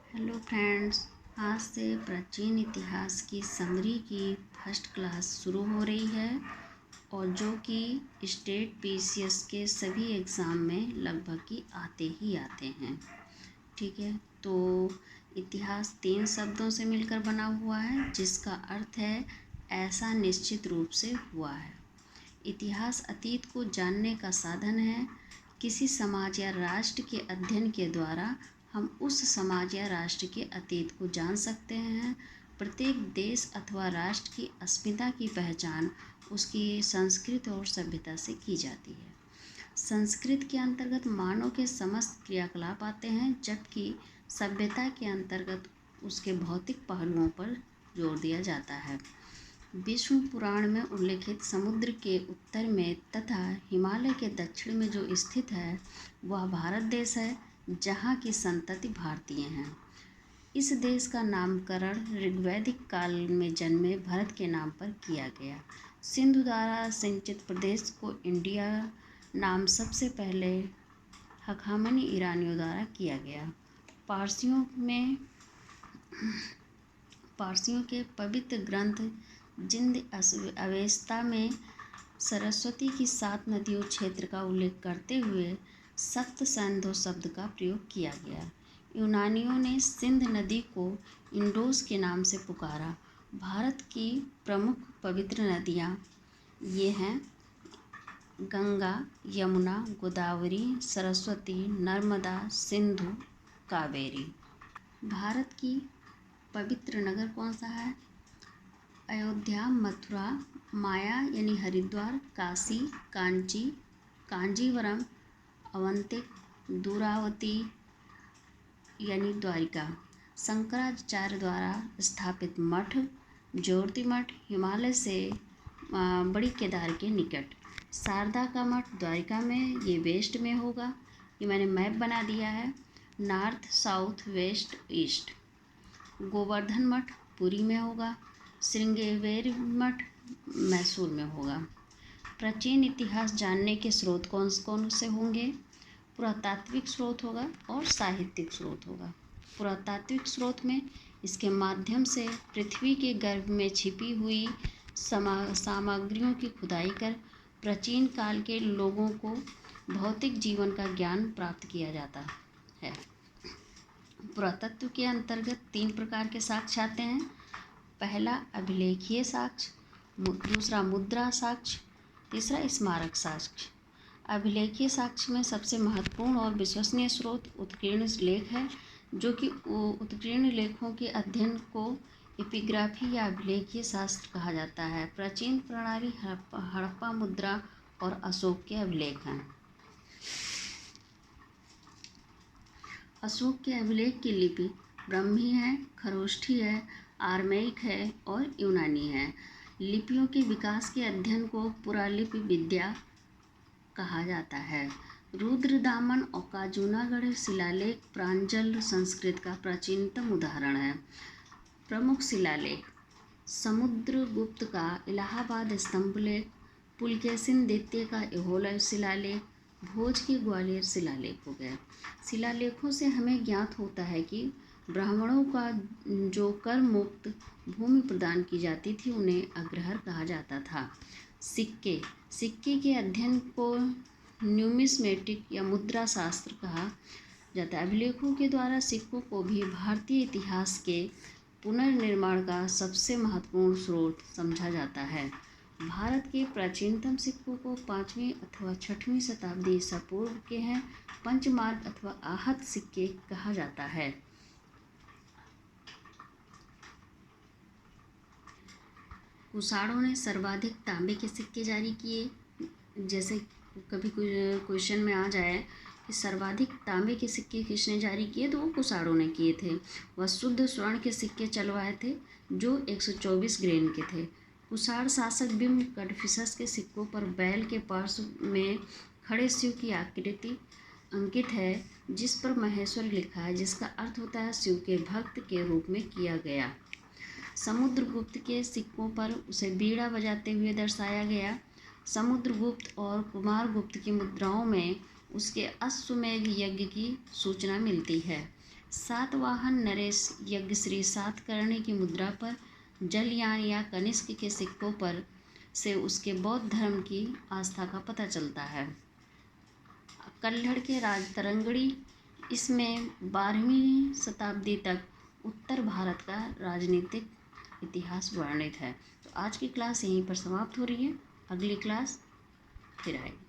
Hello friends. आज से प्राचीन इतिहास की समरी की फर्स्ट क्लास शुरू हो रही है और जो कि स्टेट पीसीएस के सभी एग्ज़ाम में लगभग ही आते हैं। ठीक है, तो इतिहास 3 शब्दों से मिलकर बना हुआ है जिसका अर्थ है ऐसा निश्चित रूप से हुआ है। इतिहास अतीत को जानने का साधन है। किसी समाज या राष्ट्र के अध्ययन के द्वारा हम उस समाज या राष्ट्र के अतीत को जान सकते हैं। प्रत्येक देश अथवा राष्ट्र की अस्मिता की पहचान उसकी संस्कृति और सभ्यता से की जाती है। संस्कृति के अंतर्गत मानव के समस्त क्रियाकलाप आते हैं, जबकि सभ्यता के अंतर्गत उसके भौतिक पहलुओं पर जोर दिया जाता है। विष्णु पुराण में उल्लेखित समुद्र के उत्तर में तथा हिमालय के दक्षिण में जो स्थित है वह भारत देश है, जहाँ की संतति भारतीय हैं। इस देश का नामकरण ऋग्वैदिक काल में जन्मे भरत के नाम पर किया गया। सिंधु द्वारा सिंचित प्रदेश को इंडिया नाम सबसे पहले हखामनी ईरानियों द्वारा किया गया। पारसियों के पवित्र ग्रंथ जिंद अवेस्ता में सरस्वती की 7 नदियों क्षेत्र का उल्लेख करते हुए सप्त सैंधव शब्द का प्रयोग किया गया। यूनानियों ने सिंध नदी को इंडोस के नाम से पुकारा। भारत की प्रमुख पवित्र नदियाँ ये हैं गंगा, यमुना, गोदावरी, सरस्वती, नर्मदा, सिंधु, कावेरी। भारत की पवित्र नगर कौन सा है? अयोध्या, मथुरा, माया यानी हरिद्वार, काशी, कांची, कांजीवरम, अवंतिक, दूरावती यानी द्वारिका। शंकराचार्य द्वारा स्थापित मठ ज्योति मठ हिमालय से बड़ी केदार के निकट। शारदा का मठ द्वारिका में, ये वेस्ट में होगा। ये मैंने मैप बना दिया है, north south west east. Govardhan मठ पुरी में होगा। श्रृंगेरी मठ मैसूर में होगा। प्राचीन इतिहास जानने के स्रोत कौन कौन से होंगे? पुरातात्विक स्रोत होगा और साहित्यिक स्रोत होगा। पुरातात्विक स्रोत में इसके माध्यम से पृथ्वी के गर्भ में छिपी हुई सामग्रियों की खुदाई कर प्राचीन काल के लोगों को भौतिक जीवन का ज्ञान प्राप्त किया जाता है। पुरातत्व के अंतर्गत 3 प्रकार के साक्ष्य आते हैं। पहला अभिलेखीय साक्ष्य, दूसरा मुद्रा साक्ष्य, तीसरा स्मारक साक्ष्य। अभिलेखीय साक्ष्य में सबसे महत्वपूर्ण और विश्वसनीय स्रोत उत्कीर्ण लेख है, जो कि उत्कीर्ण लेखों के अध्ययन को एपिग्राफी या अभिलेखीय शास्त्र कहा जाता है। प्राचीन प्रणाली हड़प्पा मुद्रा और अशोक के अभिलेख हैं। अशोक के अभिलेख की लिपि ब्राह्मी है, खरोष्ठी है, आर्मेइक है और यूनानी है। लिपियों के विकास के अध्ययन को पुरालिपि विद्या कहा जाता है। रुद्रदामन का जूनागढ़ शिलालेख प्रांजल संस्कृत का प्राचीनतम उदाहरण है। प्रमुख शिलालेख समुद्रगुप्त का इलाहाबाद स्तंभलेख, पुलकेशिन द्वितीय का ऐहोल शिलालेख, भोज के ग्वालियर शिलालेख हो गया। शिलालेखों से हमें ज्ञात होता है कि ब्राह्मणों का जो कर मुक्त भूमि प्रदान की जाती थी उन्हें अग्रहर कहा जाता था। सिक्के के अध्ययन को न्यूमिस्मेटिक या मुद्रा शास्त्र कहा जाता है। अभिलेखों के द्वारा सिक्कों को भी भारतीय इतिहास के पुनर्निर्माण का सबसे महत्वपूर्ण स्रोत समझा जाता है। भारत के प्राचीनतम सिक्कों को 5वीं अथवा 6वीं शताब्दी ईसा पूर्व के हैं। पंचमार्क अथवा आहत सिक्के कहा जाता है। कुषाणों ने सर्वाधिक तांबे के सिक्के जारी किए। जैसे कभी कोई क्वेश्चन में आ जाए कि सर्वाधिक तांबे के सिक्के किसने जारी किए, तो वो कुषाणों ने किए थे। वह शुद्ध स्वर्ण के सिक्के चलवाए थे जो 124 ग्रेन के थे। कुषाण शासक बिम्ब कडफिसस के सिक्कों पर बैल के पार्श्व में खड़े शिव की आकृति अंकित है, जिस पर महेश्वर लिखा है, जिसका अर्थ होता है शिव के भक्त के रूप में किया गया। समुद्रगुप्त के सिक्कों पर उसे बीड़ा बजाते हुए दर्शाया गया। समुद्रगुप्त और कुमारगुप्त की मुद्राओं में उसके अश्वमेध यज्ञ की सूचना मिलती है। सातवाहन नरेश यज्ञश्री सातकर्णी की मुद्रा पर जलयान या कनिष्क के सिक्कों पर से उसके बौद्ध धर्म की आस्था का पता चलता है। कल्हड़ के राजतरंगिणी, इसमें 12वीं शताब्दी तक उत्तर भारत का राजनीतिक इतिहास वर्णित है। तो आज की क्लास यहीं पर समाप्त हो रही है। अगली क्लास फिर आएगी।